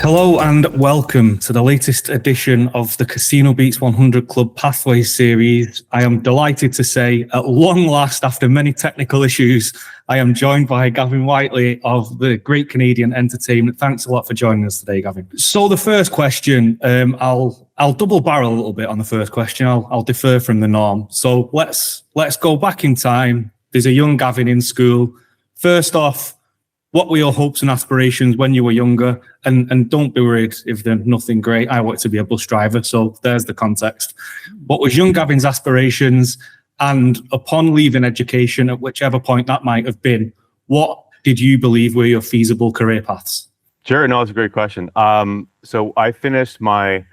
Hello and welcome to the latest edition of the CasinoBeats 100 Club Pathways series. I am delighted to say, at long last, after many technical issues, I am joined by Gavin Whitley of the Great Canadian Entertainment. Thanks a lot for joining us today, Gavin. So the first question, I'll double barrel a little bit on the first question. I'll defer from the norm. So let's go back in time. There's a young Gavin in school. First off, what were your hopes and aspirations when you were younger? And don't be worried if they're nothing great. I wanted to be a bus driver, so there's the context. What was young Gavin's aspirations? And upon leaving education, at whichever point that might have been, what did you believe were your feasible career paths? Sure, no, it's a great question. So I finished my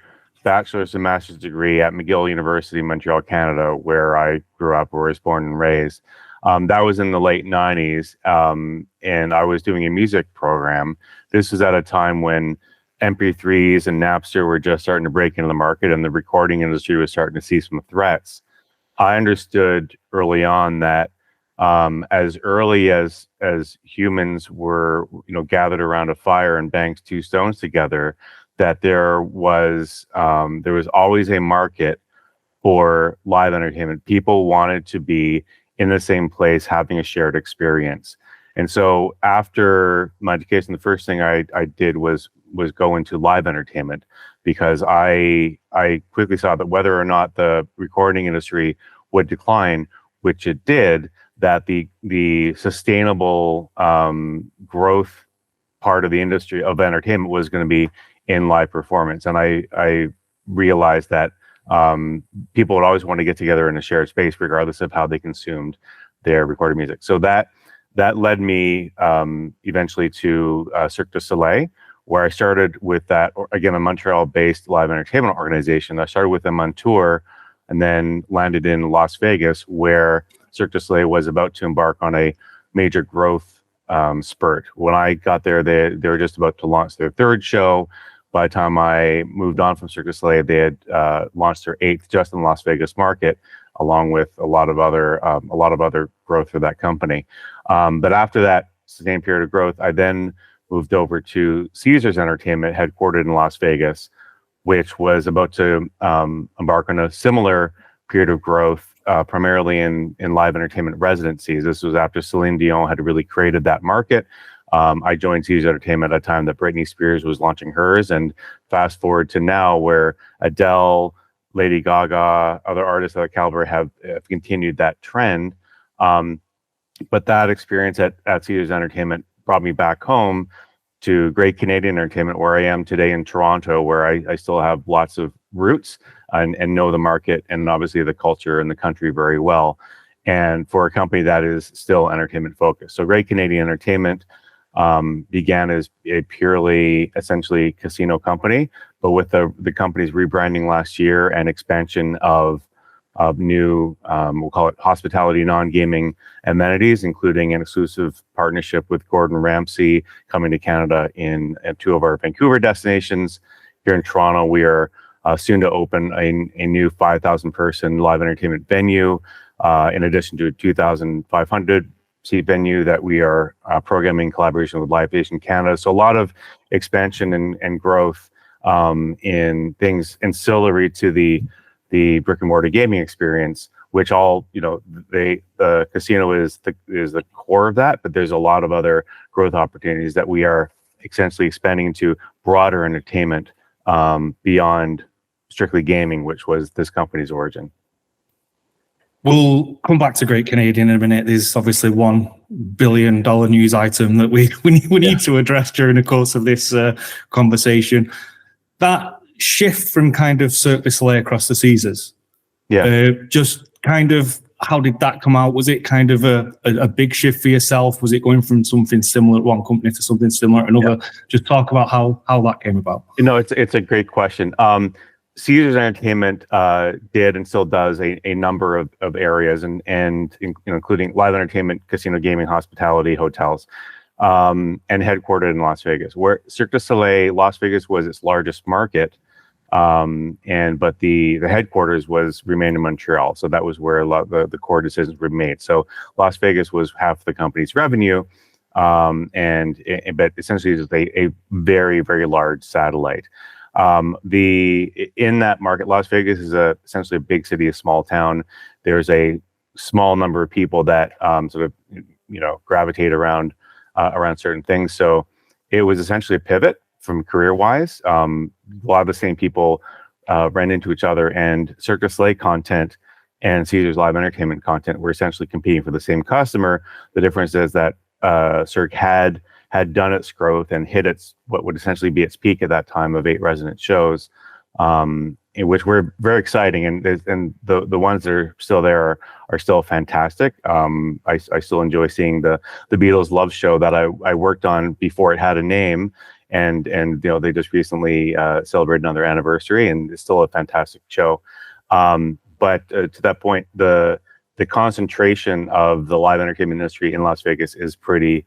bachelor's and master's degree at McGill University in Montreal, Canada, where I grew up, where I was born and raised. That was in the late 90s, and I was doing a music program. This was at a time when MP3s and Napster were just starting to break into the market, and the recording industry was starting to see some threats. I understood early on that as early as humans were, gathered around a fire and banged two stones together, that there was always a market for live entertainment. People wanted to be in the same place, having a shared experience. And so after my education, the first thing I did was go into live entertainment, because I quickly saw that whether or not the recording industry would decline, which it did, that the sustainable growth part of the industry of entertainment was going to be in live performance. And I realized that people would always want to get together in a shared space, regardless of how they consumed their recorded music. So that led me eventually to Cirque du Soleil, where I started with that, again, a Montreal-based live entertainment organization. I started with them on tour and then landed in Las Vegas, where Cirque du Soleil was about to embark on a major growth spurt. When I got there, they were just about to launch their third show. By the time I moved on from Cirque du Soleil, they had launched their eighth just in the Las Vegas market, along with a lot of other growth for that company. But after that sustained period of growth, I then moved over to Caesars Entertainment, headquartered in Las Vegas, which was about to embark on a similar period of growth, primarily in live entertainment residencies. This was after Celine Dion had really created that market. I joined Caesars Entertainment at a time that Britney Spears was launching hers, and fast forward to now, where Adele, Lady Gaga, other artists of that caliber have continued that trend. But that experience at Caesars Entertainment brought me back home to Great Canadian Entertainment, where I am today in Toronto, where I still have lots of roots and know the market and obviously the culture and the country very well. And for a company that is still entertainment focused. So Great Canadian Entertainment began as a purely, essentially, casino company, but with the company's rebranding last year and expansion of new, we'll call it hospitality, non-gaming amenities, including an exclusive partnership with Gordon Ramsay coming to Canada in two of our Vancouver destinations. Here in Toronto, we are soon to open a new 5,000 person live entertainment venue, in addition to a 2,500 seat venue that we are programming in collaboration with Live Nation Canada. So a lot of expansion and growth in things ancillary to the brick and mortar gaming experience, which all, the casino is the core of that, but there's a lot of other growth opportunities that we are essentially expanding into broader entertainment beyond strictly gaming, which was this company's origin. We'll come back to Great Canadian in a minute. There's obviously $1 billion news item that we need to address during the course of this conversation. That shift from kind of Cirque du Soleil across the Caesars, just kind of, how did that come out? Was it kind of a big shift for yourself? Was it going from something similar at one company to something similar at another? Yeah. Just talk about how that came about. It's a great question. Caesars Entertainment did and still does a number of areas, and including live entertainment, casino, gaming, hospitality, hotels, and headquartered in Las Vegas, where Cirque du Soleil, Las Vegas was its largest market, but the headquarters remained in Montreal, so that was where a lot of the core decisions were made. So Las Vegas was half the company's revenue, but essentially it's a very, very large satellite. In that market, Las Vegas is essentially a big city, a small town. There's a small number of people that sort of gravitate around certain things. So it was essentially a pivot from career-wise. A lot of the same people ran into each other, and Cirque du Soleil content and Caesars live entertainment content were essentially competing for the same customer. The difference is that Cirque had done its growth and hit its what would essentially be its peak at that time of 8 resident shows, in which were very exciting, and the ones that are still there are still fantastic. I still enjoy seeing the Beatles Love Show that I worked on before it had a name, and they just recently celebrated another anniversary, and it's still a fantastic show. But to that point, the concentration of the live entertainment industry in Las Vegas is pretty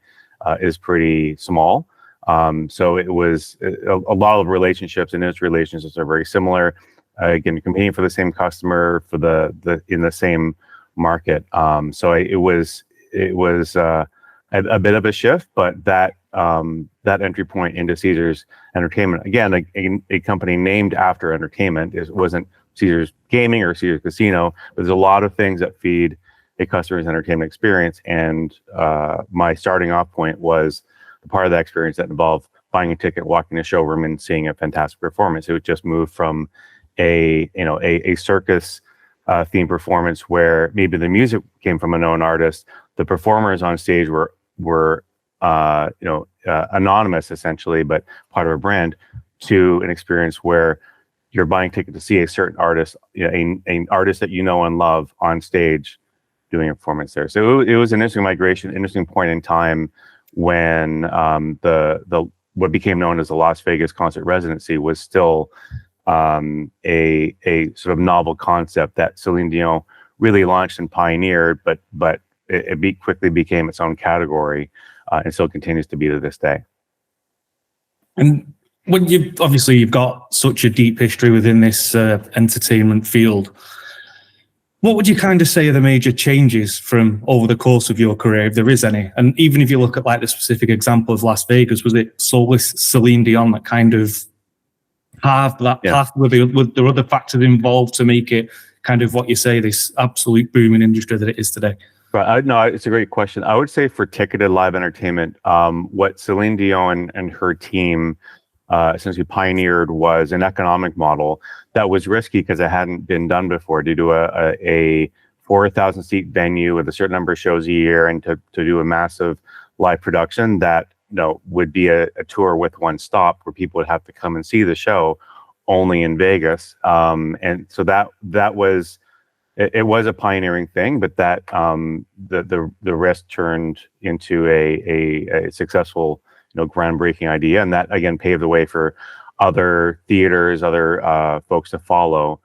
small. So it was a lot of relationships, and industry relationships are very similar. Again, competing for the same customer for the in the same market. So it was a bit of a shift, but that entry point into Caesars Entertainment, again, a company named after entertainment, wasn't Caesars Gaming or Caesars Casino. But there's a lot of things that feed a customer's entertainment experience, and my starting off point was the part of that experience that involved buying a ticket, walking to a showroom, and seeing a fantastic performance. It would just move from a circus theme performance where maybe the music came from a known artist, the performers on stage were anonymous essentially, but part of a brand, to an experience where you're buying a ticket to see a certain artist, an artist that you know and love on stage doing a performance there. So it was an interesting migration, interesting point in time when the what became known as the Las Vegas Concert Residency was still a sort of novel concept that Celine Dion really launched and pioneered, but it quickly became its own category, and still continues to be to this day. And when you've got such a deep history within this entertainment field, what would you kind of say are the major changes from over the course of your career, if there is any? And even if you look at like the specific example of Las Vegas, was it solely Celine Dion that kind of halved that path? Were there other factors involved to make it kind of what you say, this absolute booming industry that it is today? Right. No, it's a great question. I would say for ticketed live entertainment, what Celine Dion and her team essentially pioneered was an economic model that was risky because it hadn't been done before. To do a 4,000 seat venue with a certain number of shows a year, and to do a massive live production that would be a tour with one stop where people would have to come and see the show only in Vegas. And so that was it was a pioneering thing, but that the rest turned into a successful, groundbreaking idea, and that again paved the way for other theaters, other folks to follow,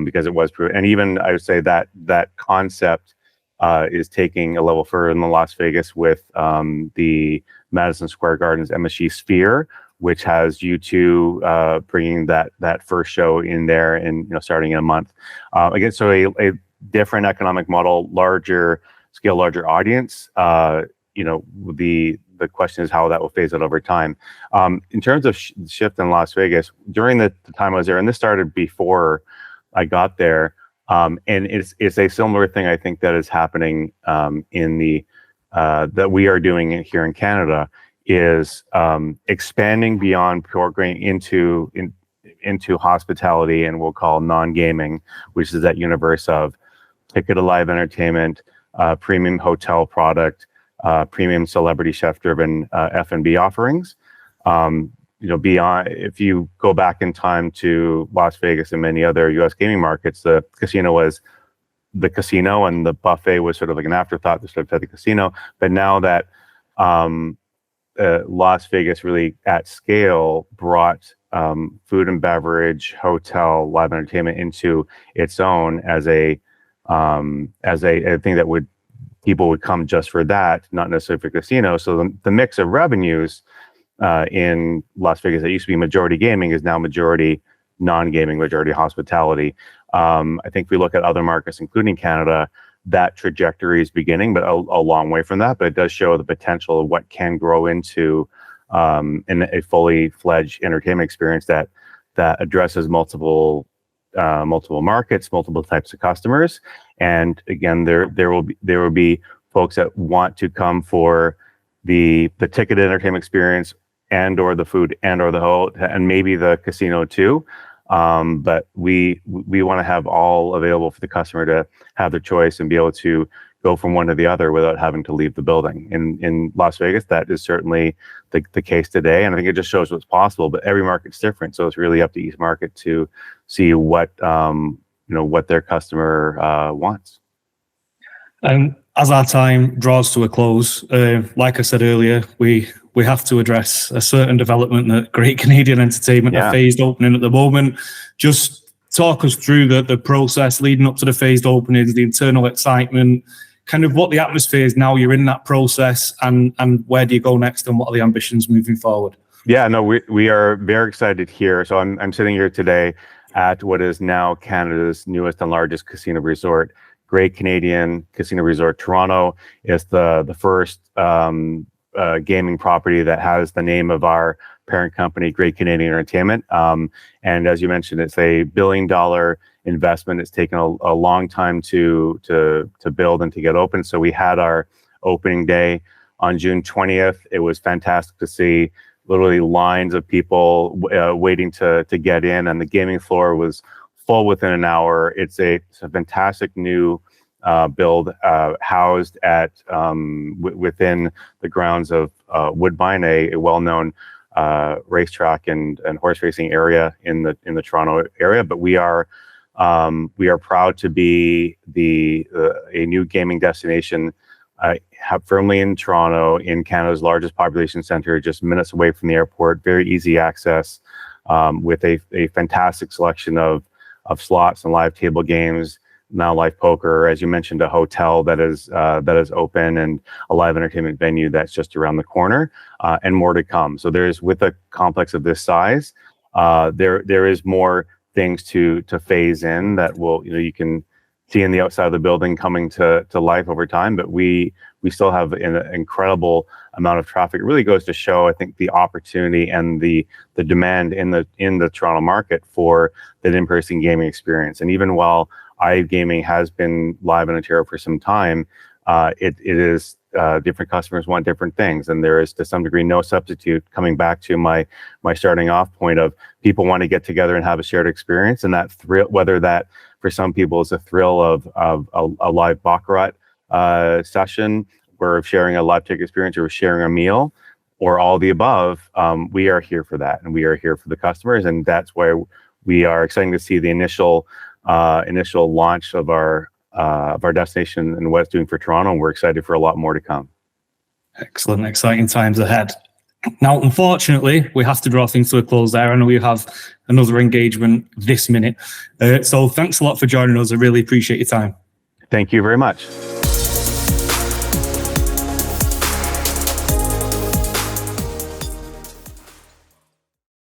because it was proven. And even I would say that concept is taking a level further in Las Vegas with the Madison Square Garden's MSG Sphere, which has U2 bringing that first show in there, and starting in a month. Again, so a different economic model, larger scale, larger audience. The question is how that will phase out over time. In terms of shift in Las Vegas, during the time I was there, and this started before I got there, and it's a similar thing I think that is happening in the that we are doing here in Canada, is expanding beyond programming into hospitality, and we'll call non-gaming, which is that universe of ticketed live entertainment, premium hotel product, premium celebrity chef-driven F&B offerings. Beyond, if you go back in time to Las Vegas and many other U.S. gaming markets, the casino was the casino, and the buffet was sort of like an afterthought to sort of the casino. But now that Las Vegas really at scale brought food and beverage, hotel, live entertainment into its own as a thing that people would come just for that, not necessarily for casino. So the mix of revenues in Las Vegas that used to be majority gaming is now majority non-gaming, majority hospitality. I think if we look at other markets, including Canada, that trajectory is beginning, but a long way from that. But it does show the potential of what can grow into in a fully fledged entertainment experience that addresses multiple markets, multiple types of customers. And again, there will be folks that want to come for the ticketed entertainment experience and or the food and or the whole, and maybe the casino too. But we want to have all available for the customer to have their choice and be able to go from one to the other without having to leave the building. In Las Vegas, that is certainly the case today, and I think it just shows what's possible. But every market's different, so it's really up to each market to see what what their customer wants. And as our time draws to a close, like I said earlier, we have to address a certain development that Great Canadian Entertainment are phased opening at the moment. Just talk us through the process leading up to the phased openings, the internal excitement, kind of what the atmosphere is now you're in that process, and where do you go next, and what are the ambitions moving forward? Yeah, no, we are very excited here. So I'm sitting here today at what is now Canada's newest and largest casino resort. Great Canadian Casino Resort Toronto is the first gaming property that has the name of our parent company, Great Canadian Entertainment. And as you mentioned, it's a $1 billion investment. It's taken a long time to build and to get open. So we had our opening day on June 20th. It was fantastic to see literally lines of people waiting to get in, and the gaming floor was full within an hour. It's a fantastic new build housed at within the grounds of Woodbine, a well-known racetrack and horse racing area in the Toronto area. But we are proud to be a new gaming destination firmly in Toronto, in Canada's largest population center, just minutes away from the airport. Very easy access, with a fantastic selection of slots and live table games, now live poker, as you mentioned, a hotel that is open, and a live entertainment venue that's just around the corner, and more to come. So with a complex of this size, there is more things to phase in that will, you can see in the outside of the building coming to life over time. But we still have an incredible amount of traffic. It really goes to show, I think, the opportunity and the demand in the Toronto market for that in-person gaming experience. And even while iGaming has been live in Ontario for some time, it is different customers want different things, and there is to some degree no substitute. Coming back to my starting off point of people want to get together and have a shared experience, and that thrill, whether that for some people is a thrill of a live baccarat session, we're sharing a live ticket experience, or we're sharing a meal, or all the above, we are here for that, and we are here for the customers, and that's why we are excited to see the initial launch of our destination and what it's doing for Toronto, and we're excited for a lot more to come. Excellent, exciting times ahead. Now, unfortunately, we have to draw things to a close there. I know we have another engagement this minute. So thanks a lot for joining us. I really appreciate your time. Thank you very much.